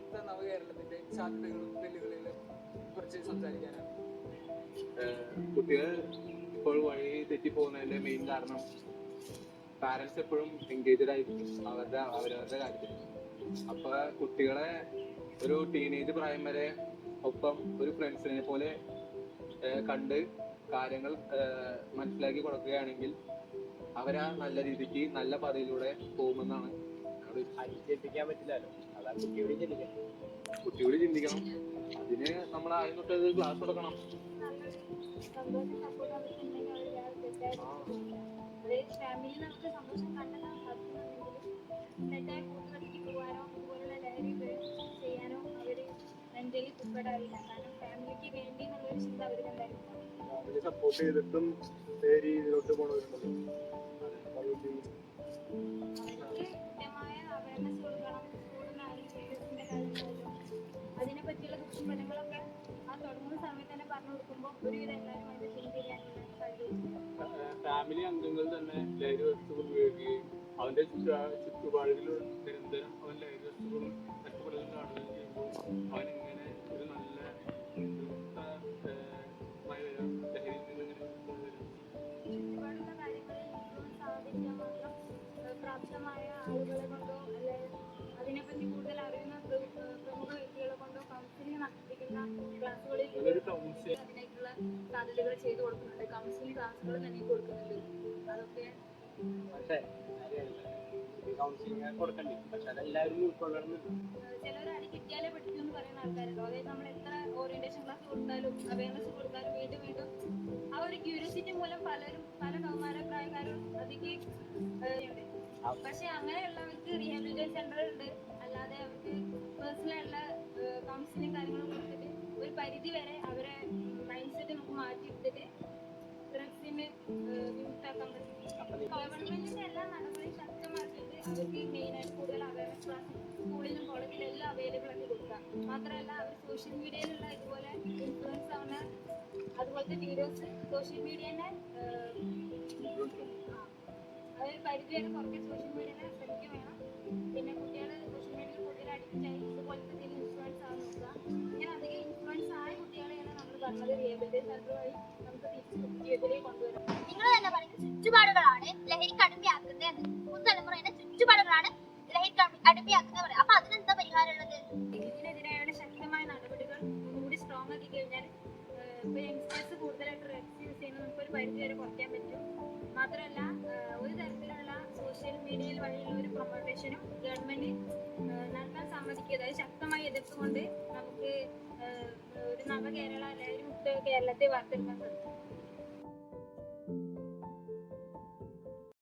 ഇന്നത്തെ നവകേരളത്തിന്റെ സാധ്യതകളും വെല്ലുവിളികളും കുറിച്ച് സംസാരിക്കാനാണ്. കുട്ടികൾ ഇപ്പോൾ വഴി തെറ്റി പോകുന്നതിന്റെ മെയിൻ കാരണം പാരന്റ്സ് എപ്പോഴും എൻഗേജ്ഡ് ആയിരിക്കും അവരവരുടെ കാര്യത്തിൽ. അപ്പൊ കുട്ടികളെ ഒരു ടീനേജ് പ്രായം വരെ ഒപ്പം ഒരു ഫ്രണ്ട്സിനെ പോലെ കണ്ട് കാര്യങ്ങൾ മനസ്സിലാക്കി കൊടുക്കുകയാണെങ്കിൽ അവരാ നല്ല രീതിക്ക് നല്ല പാതയിലൂടെ പോകുമെന്നാണ്. അടിച്ചേൽപ്പിക്കാൻ പറ്റില്ലല്ലോ, അതാ കുട്ടിയോട് ചിന്തിക്കണം. അതിന് നമ്മൾ ആദ്യം തൊട്ടത് ക്ലാസ് കൊടുക്കണം. ഫാമിലി നമുക്ക് സന്തോഷം കണ്ടെത്താൻ സാധിക്കുന്നുണ്ടെങ്കിലും തെറ്റായ കൂട്ടുകെട്ടിക്ക് പോകാനോ അതുപോലുള്ള ലഹരി ചെയ്യാനോ അവര് മെന്റലി പ്രിപ്പയർഡ് ആവില്ല. കാരണം ഫാമിലിക്ക് വേണ്ടി എന്നുള്ളൊരു ചിന്ത അവർക്ക് എന്തായാലും ഫാമിലി സപ്പോർട്ട് ചെയ്തിട്ടും ഇതിലോട്ട് പോണവരുണ്ടല്ലോ. അവർക്ക് കൃത്യമായ അവയർനെസ് കൊടുക്കണം. സ്കൂളിൽ പേരൻസിന്റെ കാര്യങ്ങളല്ലോ അതിനെ പറ്റിയുള്ള ദുഷ്ഫലങ്ങളൊക്കെ ആ തുടങ്ങുന്ന സമയത്ത് തന്നെ പറഞ്ഞു കൊടുക്കുമ്പോൾ ഒരുവിധം എല്ലാവരും അതിന്റെ പിന്തിരിയാനുള്ള സാധ്യതയുണ്ട്. ഫാമിലി അംഗങ്ങൾ തന്നെ ലഹരി വസ്തുക്കൾ ഉപയോഗിക്കുകയും അവന്റെ ചുറ്റുപാടുകളിൽ നിരന്തരം അവൻ ലഹരി വസ്തുക്കൾ കഷ്ടപ്പെടുന്നത് കാണുകയും ചെയ്യുമ്പോൾ അവൻ ഇങ്ങനെ ഒരു നല്ല ലഹരിയിൽ നിന്ന് ചുറ്റുപാടുള്ള കാര്യങ്ങളിൽ ഇൻഫ്ലുവൻസ് ആവാതിരിക്കാൻ മാത്രം പ്രാപ്തമായ ആളുകളെ കൊണ്ടോ അല്ലെ അതിനെപ്പറ്റി കൂടുതൽ അറിയുന്ന പ്രമുഖ വ്യക്തികളെ കൊണ്ടോ കൗൺസിലിംഗ് നടത്തിക്കുന്ന ക്ലാസ്സുകളിൽ അതിനേക്കുള്ള സാധ്യതകൾ ചെയ്തു കൊടുക്കുന്നുണ്ട്. കൗൺസിലിംഗ് ക്ലാസ്സുകൾ തന്നെ കൊടുക്കുന്നുണ്ട്. അതൊക്കെ പക്ഷേ കൗൺസിലിംഗ് കൊടുക്കണ്ടേ, പക്ഷെ അതെല്ലാവരും ഉൾക്കൊള്ളണമെന്ന്. ചിലർ അടി കിട്ടിയാലേ പഠിക്കൂ എന്ന് പറയുന്ന ആൾക്കാരുണ്ടോ. അതായത് നമ്മൾ എത്ര ഓറിയന്റേഷൻ ക്ലാസ് കൊടുത്താലും അവയർനെസ് കൊടുത്താലും വീണ്ടും വീണ്ടും ആ ഒരു ക്യൂരിയോസിറ്റി മൂലം പല കൗമാര പ്രായക്കാരും അതിക്ക് ഉണ്ട്. പക്ഷെ അങ്ങനെയുള്ളവർക്ക് റീഹാബിലിറ്റേഷൻ സെന്റർ ഉണ്ട്. അല്ലാതെ അവർക്ക് പേഴ്സണലായുള്ള കൗൺസിലിംഗ് കാര്യങ്ങളും കൊടുത്തിട്ട് ഒരു പരിധി വരെ അവരെ മൈൻഡ് സെറ്റ് നമുക്ക് മാറ്റിയെടുത്തിട്ട് ഡ്രഗ്സിന് വിമുക്താക്കാൻ പറ്റും. ഗവൺമെന്റിന്റെ എല്ലാ നടപടിയും ശക്തമാക്കിയിട്ട് അവർക്ക് മെയിനായിട്ട് കൂടുതൽ അവയർനെസ് ക്ലാസ് സ്കൂളിലും കോളേജിലും എല്ലാം അവൈലബിൾ ആക്കി കൊടുക്കാം. മാത്രമല്ല അവർ സോഷ്യൽ മീഡിയയിലുള്ള ഇതുപോലെ ഇൻഫ്ലുവൻസ് ആവുന്ന അതുപോലത്തെ വീഡിയോസ് സോഷ്യൽ മീഡിയനെ അതൊരു പരിധി വരെ കുറയ്ക്കാൻ സോഷ്യൽ മീഡിയനെ ശ്രമിക്കുക വേണം. പിന്നെ കുട്ടികൾ സോഷ്യൽ മീഡിയയിൽ കൂടുതൽ അഡിക്റ്റായി ഇതുപോലത്തെ എന്തെങ്കിലും ഇൻഫ്ലുവൻസ് ആവാൻ നോക്കുക. ഇങ്ങനെ അധികം ഇൻഫ്ലുവൻസ് ആയ കുട്ടികളെയാണ് നമ്മൾ പറഞ്ഞത് റീഹാബിലിറ്റേഷൻ സെന്റർ വഴി നമുക്ക് തിരിച്ച് ജീവിതത്തിലേക്ക് കൊണ്ടുവരാം. നിങ്ങൾ തന്നെ പറയുന്നത് ചുറ്റുപാടുകളാണ് ലഹരിക്ക് അടിമയാക്കുന്നത്. പുതുതലമുറയുടെ ചുറ്റുപാടുകളാണ് ലഹരിക്ക് അടിമയാക്കുന്നത് പറയാം. അപ്പൊ അതിനെന്താ പരിഹാരം ഉള്ളത്? ഇതിനെതിരായുള്ള ശക്തമായ നടപടികൾ ഒന്നുകൂടി സ്ട്രോങ് ആക്കി കഴിഞ്ഞാൽ ഇപ്പൊ യങ്സ്റ്റേഴ്സ് കൂടുതലായിട്ട് ഡ്രഗ്സ് യൂസ് ചെയ്യുന്നത് നമുക്കൊരു പരിധി വരെ കുറയ്ക്കാൻ പറ്റും. മാത്രമല്ല ഒരു തരത്തിലുള്ള സോഷ്യൽ മീഡിയയിൽ വഴിയുള്ള ഒരു പ്രൊമോട്ടേഷനും ഗവൺമെന്റ് നടത്താൻ സമ്മതിക്കുക ശക്തമായി എതിർത്തുകൊണ്ട് നമുക്ക് ഒരു നവകേരള ലഹരി മുക്ത കേരളത്തെ വാർത്തെടുക്കാൻ സാധിക്കും.